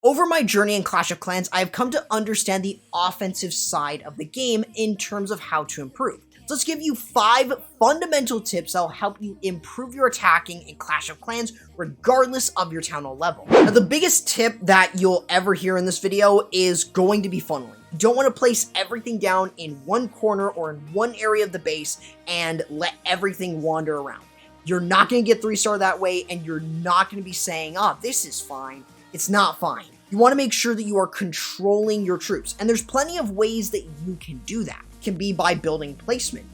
Over my journey in Clash of Clans, I have come to understand the offensive side of the game in terms of how to improve. So let's give you 5 fundamental tips that will help you improve your attacking in Clash of Clans regardless of your Town Hall level. Now, the biggest tip that you'll ever hear in this video is going to be funneling. You don't want to place everything down in one corner or in one area of the base and let everything wander around. You're not going to get 3-star that way, and you're not going to be saying, oh, this is fine. It's not fine. You want to make sure that you are controlling your troops, and there's plenty of ways that you can do that. It can be by building placement.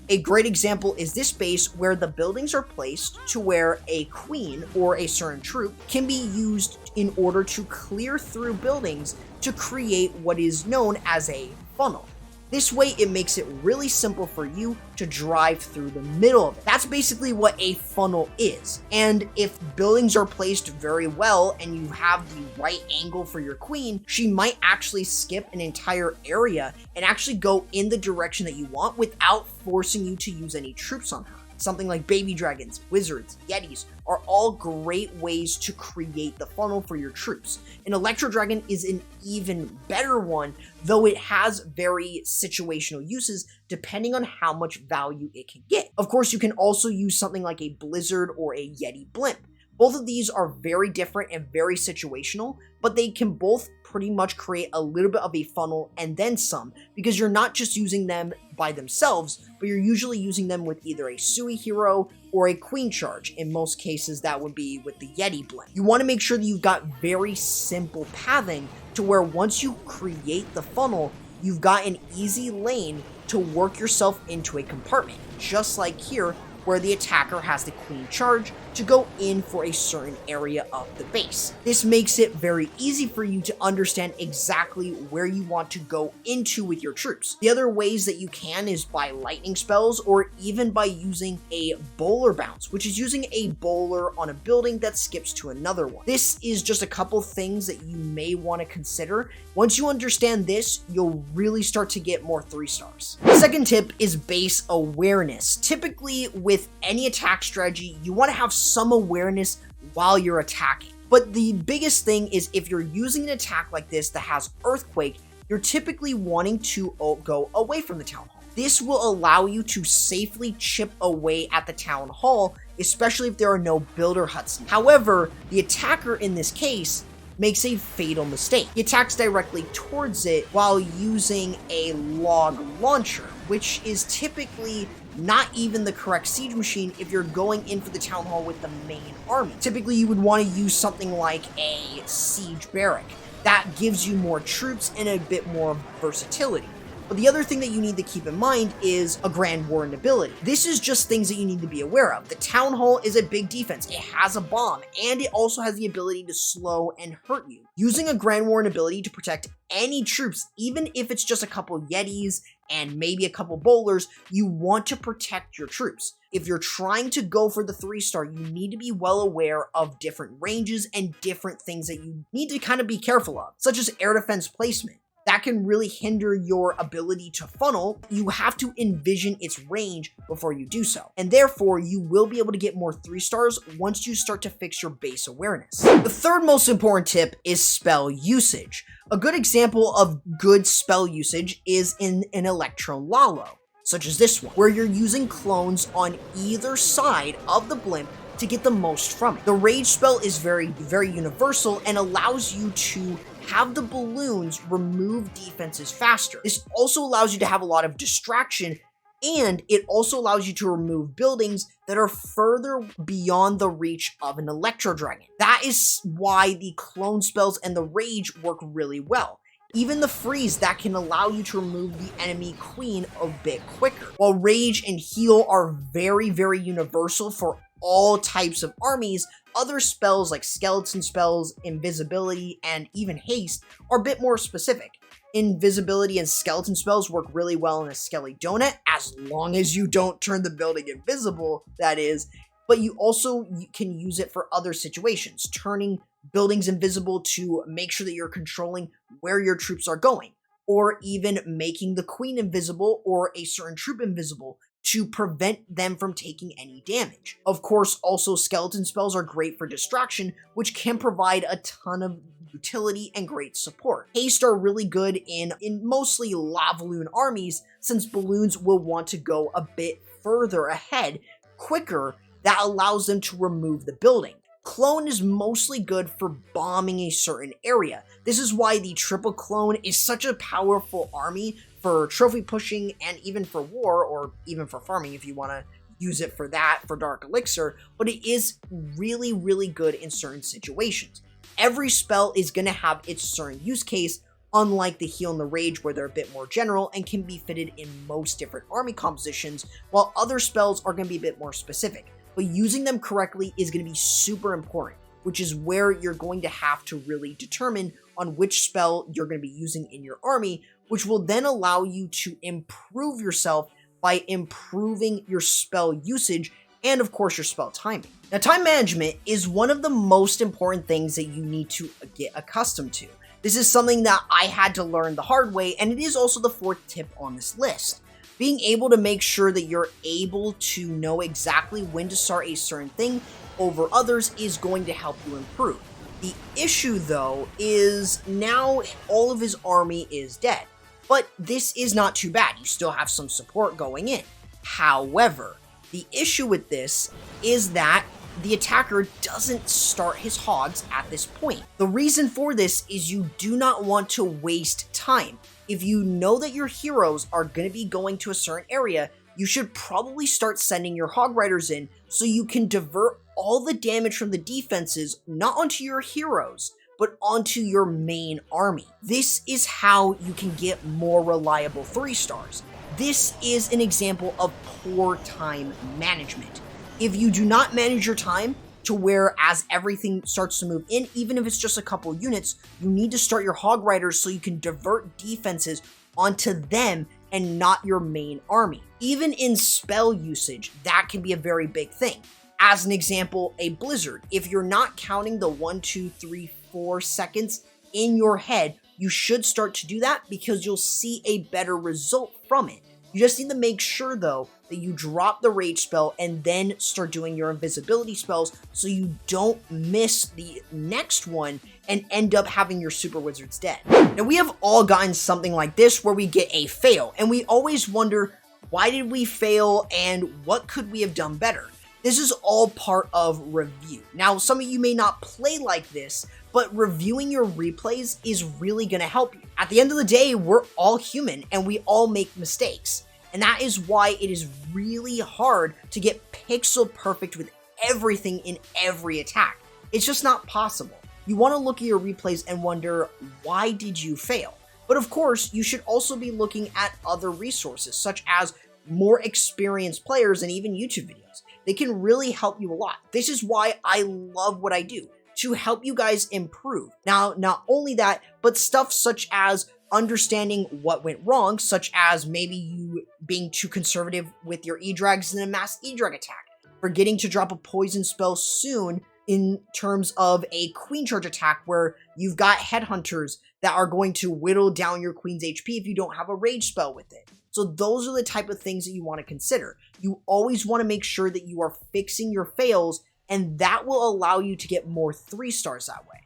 A great example is this base where the buildings are placed to where a queen or a certain troop can be used in order to clear through buildings to create what is known as a funnel. This way, it makes it really simple for you to drive through the middle of it. That's basically what a funnel is. And if buildings are placed very well and you have the right angle for your queen, she might actually skip an entire area and actually go in the direction that you want without forcing you to use any troops on her. Something like baby dragons, wizards, yetis are all great ways to create the funnel for your troops. An electro dragon is an even better one, though it has very situational uses depending on how much value it can get. Of course, you can also use something like a blizzard or a yeti blimp. Both of these are very different and very situational, but they can both pretty much create a little bit of a funnel and then some, because you're not just using them by themselves, but you're usually using them with either a Sui hero or a queen charge. In most cases, that would be with the Yeti blend. You want to make sure that you've got very simple pathing to where once you create the funnel, you've got an easy lane to work yourself into a compartment, just like here, where the attacker has the queen charge to go in for a certain area of the base. This makes it very easy for you to understand exactly where you want to go into with your troops. The other ways that you can is by lightning spells or even by using a bowler bounce, which is using a bowler on a building that skips to another one. This is just a couple things that you may want to consider. Once you understand this, you'll really start to get more 3-stars. The second tip is base awareness. Typically, with any attack strategy, you want to have some awareness while you're attacking. But the biggest thing is if you're using an attack like this that has Earthquake, you're typically wanting to go away from the Town Hall. This will allow you to safely chip away at the Town Hall, especially if there are no builder huts. However, the attacker in this case makes a fatal mistake. He attacks directly towards it while using a log launcher, which is typically not even the correct siege machine if you're going in for the Town Hall with the main army. Typically, you would want to use something like a siege barrack. That gives you more troops and a bit more versatility. But the other thing that you need to keep in mind is a Grand Warden ability. This is just things that you need to be aware of. The Town Hall is a big defense. It has a bomb, and it also has the ability to slow and hurt you. Using a Grand Warden ability to protect any troops, even if it's just a couple Yetis and maybe a couple bowlers, you want to protect your troops. If you're trying to go for the 3-star, you need to be well aware of different ranges and different things that you need to kind of be careful of, such as air defense placement. That can really hinder your ability to funnel. You have to envision its range before you do so. And therefore, you will be able to get more 3-stars once you start to fix your base awareness. The third most important tip is spell usage. A good example of good spell usage is in an Electro Lalo, such as this one, where you're using clones on either side of the blimp to get the most from it. The rage spell is very, very universal and allows you to have the balloons remove defenses faster. This also allows you to have a lot of distraction, and it also allows you to remove buildings that are further beyond the reach of an Electro Dragon. That is why the clone spells and the rage work really well. Even the freeze, that can allow you to remove the enemy queen a bit quicker. While rage and heal are very, very universal for all types of armies, other spells like skeleton spells, invisibility, and even haste are a bit more specific. Invisibility and skeleton spells work really well in a Skelly Donut, as long as you don't turn the building invisible, that is, but you also can use it for other situations, turning buildings invisible to make sure that you're controlling where your troops are going, or even making the queen invisible or a certain troop invisible to prevent them from taking any damage. Of course, also skeleton spells are great for distraction, which can provide a ton of utility, and great support. Haste are really good in mostly Lavaloon armies, since balloons will want to go a bit further ahead, quicker, that allows them to remove the building. Clone is mostly good for bombing a certain area. This is why the triple clone is such a powerful army for trophy pushing and even for war, or even for farming if you want to use it for that, for Dark Elixir, but it is really, really good in certain situations. Every spell is going to have its certain use case, unlike the Heal and the Rage where they're a bit more general and can be fitted in most different army compositions, while other spells are going to be a bit more specific. But using them correctly is going to be super important, which is where you're going to have to really determine on which spell you're going to be using in your army, which will then allow you to improve yourself by improving your spell usage and, of course, your spell timing. Now, time management is one of the most important things that you need to get accustomed to. This is something that I had to learn the hard way, and it is also the fourth tip on this list. Being able to make sure that you're able to know exactly when to start a certain thing over others is going to help you improve. The issue, though, is now all of his army is dead. But this is not too bad. You still have some support going in. However, the issue with this is that the attacker doesn't start his hogs at this point. The reason for this is you do not want to waste time. If you know that your heroes are going to be going to a certain area, you should probably start sending your hog riders in so you can divert all the damage from the defenses not onto your heroes, but onto your main army. This is how you can get more reliable 3-stars. This is an example of poor time management. If you do not manage your time to where as everything starts to move in, even if it's just a couple units, you need to start your hog riders so you can divert defenses onto them and not your main army. Even in spell usage, that can be a very big thing. As an example, a blizzard. If you're not counting the 1, 2, 3, 4 seconds in your head, you should start to do that because you'll see a better result from it. You just need to make sure, though, that you drop the rage spell and then start doing your invisibility spells so you don't miss the next one and end up having your super wizards dead. Now, we have all gotten something like this where we get a fail, and we always wonder, why did we fail and what could we have done better? This is all part of review. Now, some of you may not play like this, but reviewing your replays is really going to help you. At the end of the day, we're all human and we all make mistakes. And that is why it is really hard to get pixel perfect with everything in every attack. It's just not possible. You want to look at your replays and wonder, why did you fail? But of course, you should also be looking at other resources, such as more experienced players and even YouTube videos. They can really help you a lot. This is why I love what I do, to help you guys improve. Now, not only that, but stuff such as understanding what went wrong, such as maybe you being too conservative with your E-Drags in a mass E-Drag attack, forgetting to drop a poison spell soon in terms of a queen charge attack where you've got headhunters that are going to whittle down your queen's HP if you don't have a rage spell with it. So those are the type of things that you want to consider. You always want to make sure that you are fixing your fails, and that will allow you to get more 3-stars that way.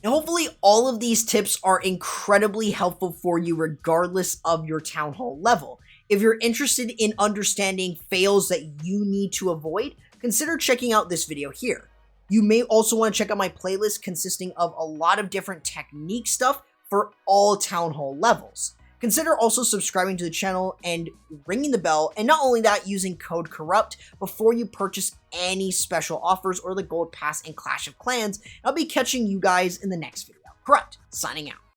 Now, hopefully all of these tips are incredibly helpful for you regardless of your Town Hall level. If you're interested in understanding fails that you need to avoid, consider checking out this video here. You may also want to check out my playlist consisting of a lot of different technique stuff for all Town Hall levels. Consider also subscribing to the channel and ringing the bell, and not only that, using code CORRUPT before you purchase any special offers or the Gold Pass in Clash of Clans. I'll be catching you guys in the next video. Corrupt, signing out.